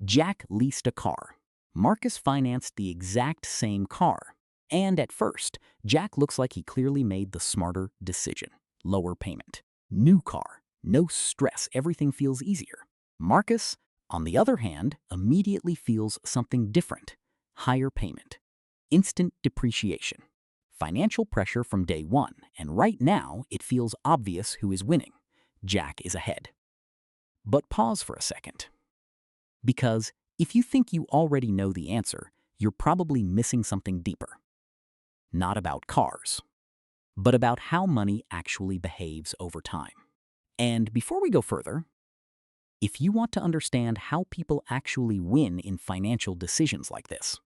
Jack leased a car. Marcus financed the exact same car. And at first, Jack looks like he clearly made the smarter decision. Lower payment. New car. No stress. Everything feels easier. Marcus, on the other hand, immediately feels something different. Higher payment. Instant depreciation. Financial pressure from day one, and right now it feels obvious who is winning. Jack is ahead. But pause for a second. Because if you think you already know the answer, you're probably missing something deeper. Not about cars, but about how money actually behaves over time. And before we go further, if you want to understand how people actually win in financial decisions like this,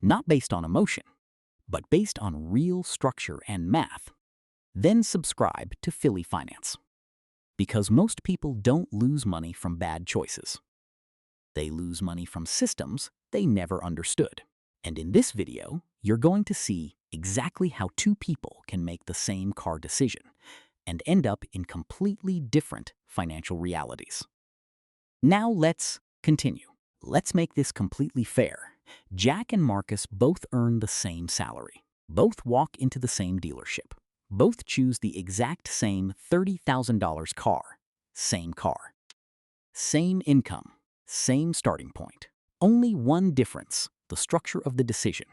not based on emotion, but based on real structure and math, then subscribe to Philly Finance. Because most people don't lose money from bad choices. They lose money from systems they never understood. And in this video, you're going to see exactly how two people can make the same car decision and end up in completely different financial realities. Now let's continue. Let's make this completely fair. Jack and Marcus both earn the same salary. Both walk into the same dealership. Both choose the exact same $30,000 car. Same car. Same income. Same starting point. Only one difference, the structure of the decision.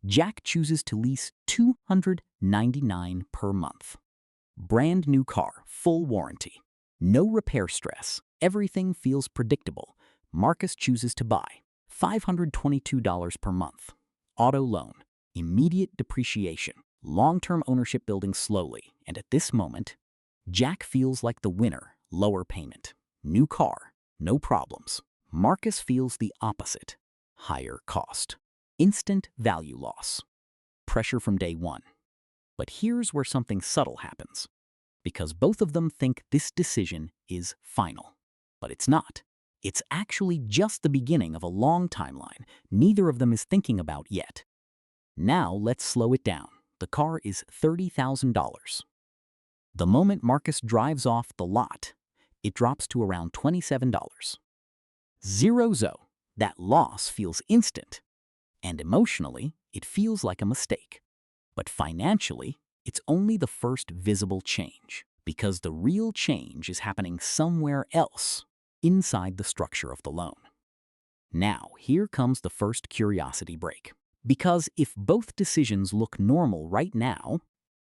Jack chooses to lease $299 per month. Brand new car, full warranty. No repair stress. Everything feels predictable. Marcus chooses to buy $522 per month. Auto loan. Immediate depreciation. Long-term ownership building slowly. And at this moment, Jack feels like the winner. Lower payment. New car. No problems. Marcus feels the opposite. Higher cost. Instant value loss. Pressure from day one. But here's where something subtle happens. Because both of them think this decision is final. But it's not. It's actually just the beginning of a long timeline neither of them is thinking about yet. Now let's slow it down. The car is $30,000. The moment Marcus drives off the lot, it drops to around $27. Zero. That loss feels instant. And emotionally, it feels like a mistake. But financially, it's only the first visible change, because the real change is happening somewhere else, inside the structure of the loan. Now, here comes the first curiosity break. Because if both decisions look normal right now,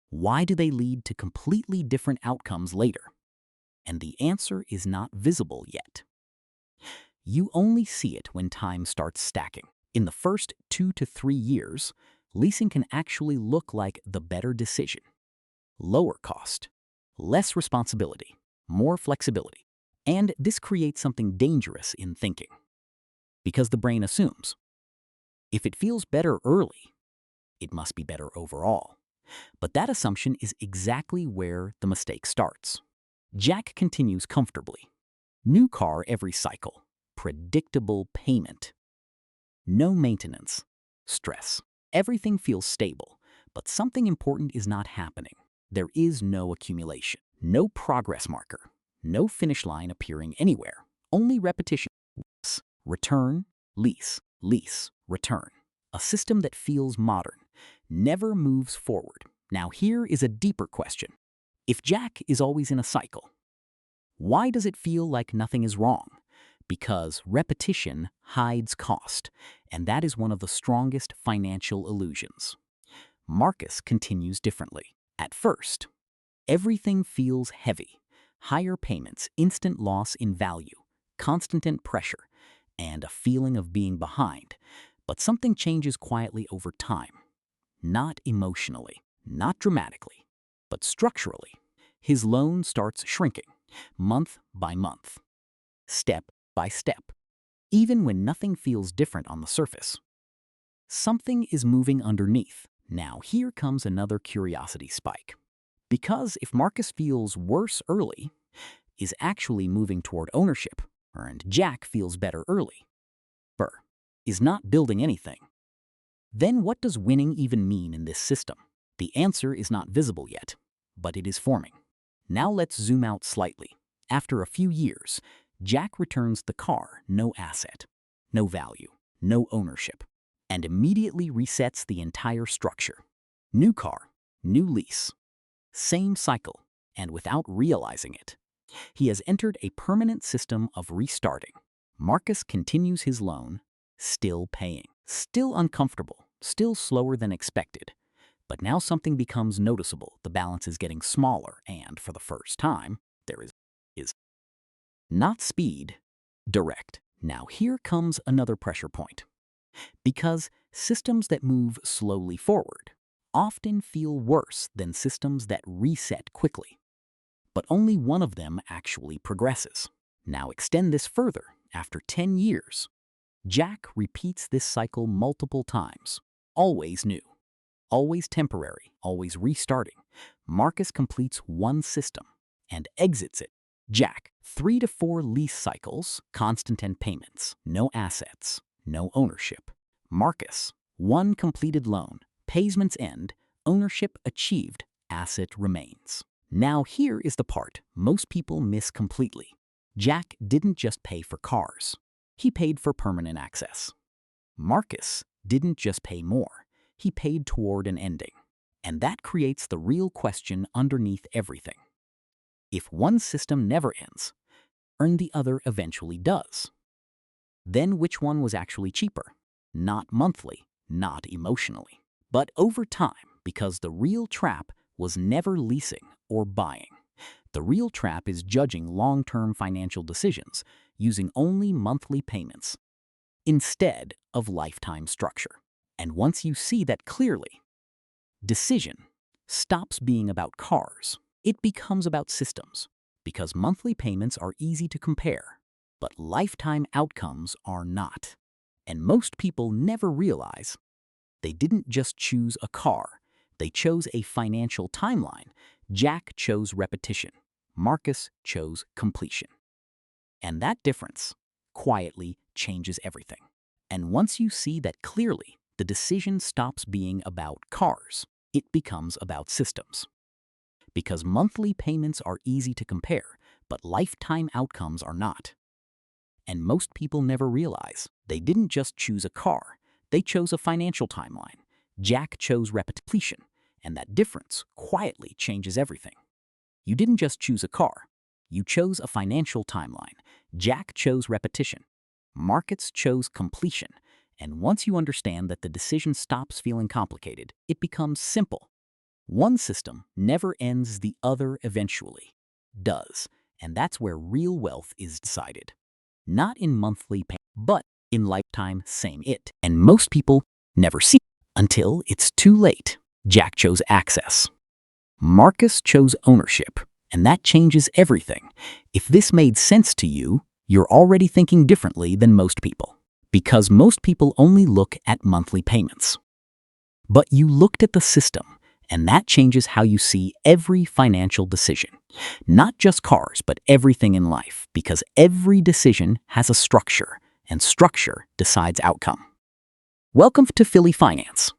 why do they lead to completely different outcomes later? And the answer is not visible yet. You only see it when time starts stacking. In the first 2 to 3 years, leasing can actually look like the better decision. Lower cost, less responsibility, more flexibility. And this creates something dangerous in thinking. Because the brain assumes, if it feels better early, it must be better overall. But that assumption is exactly where the mistake starts. Jack continues comfortably. New car every cycle. Predictable payment. No maintenance. Stress. Everything feels stable, but something important is not happening. There is no accumulation. No progress marker. No finish line appearing anywhere. Only repetition. Return, lease, lease, return. A system that feels modern, never moves forward. Now here is a deeper question. If Jack is always in a cycle, why does it feel like nothing is wrong? Because repetition hides cost, and that is one of the strongest financial illusions. Marcus continues differently. At first, everything feels heavy. Higher payments, instant loss in value, constant pressure, and a feeling of being behind. But something changes quietly over time. Not emotionally, not dramatically, but structurally. His loan starts shrinking, month by month, step by step, even when nothing feels different on the surface. Something is moving underneath. Now here comes another curiosity spike. Because if Marcus feels worse early, is actually moving toward ownership, and Jack feels better early, is not building anything. Then what does winning even mean in this system? The answer is not visible yet, but it is forming. Now let's zoom out slightly. After a few years, Jack returns the car, no asset, no value, no ownership, and immediately resets the entire structure. New car, new lease. Same cycle, and without realizing it, he has entered a permanent system of restarting. Marcus continues his loan, still paying, still uncomfortable, still slower than expected. But now something becomes noticeable. The balance is getting smaller, and for the first time, there is not speed, direct. Now here comes another pressure point. Because systems that move slowly forward often feel worse than systems that reset quickly. But only one of them actually progresses. Now extend this further. After 10 years, Jack repeats this cycle multiple times. Always new, always temporary, always restarting. Marcus completes one system and exits it. Jack, 3 to 4 lease cycles, constant end payments, no assets, no ownership. Marcus, 1 completed loan, payments end, ownership achieved, asset remains. Now here is the part most people miss completely. Jack didn't just pay for cars. He paid for permanent access. Marcus didn't just pay more. He paid toward an ending. And that creates the real question underneath everything. If one system never ends, and the other eventually does, then which one was actually cheaper? Not monthly, not emotionally, but over time, because the real trap was never leasing or buying. The real trap is judging long-term financial decisions using only monthly payments instead of lifetime structure. And once you see that clearly, decision stops being about cars. It becomes about systems, because monthly payments are easy to compare, but lifetime outcomes are not. And most people never realize they didn't just choose a car. They chose a financial timeline. Jack chose repetition. Marcus chose completion. And that difference quietly changes everything. And once you see that clearly, the decision stops being about cars. It becomes about systems. Because monthly payments are easy to compare, but lifetime outcomes are not. And most people never realize they didn't just choose a car. They chose a financial timeline. Jack chose repetition. And that difference quietly changes everything. You didn't just choose a car. You chose a financial timeline. Jack chose repetition. Marcus chose completion. And once you understand that the decision stops feeling complicated, it becomes simple. One system never ends, the other eventually does. And that's where real wealth is decided. Not in monthly pay, but in lifetime same it. And most people never see until it's too late. Jack chose access. Marcus chose ownership, and that changes everything. If this made sense to you, you're already thinking differently than most people. Because most people only look at monthly payments. But you looked at the system, and that changes how you see every financial decision. Not just cars, but everything in life, because every decision has a structure, and structure decides outcome. Welcome to Philly Finance.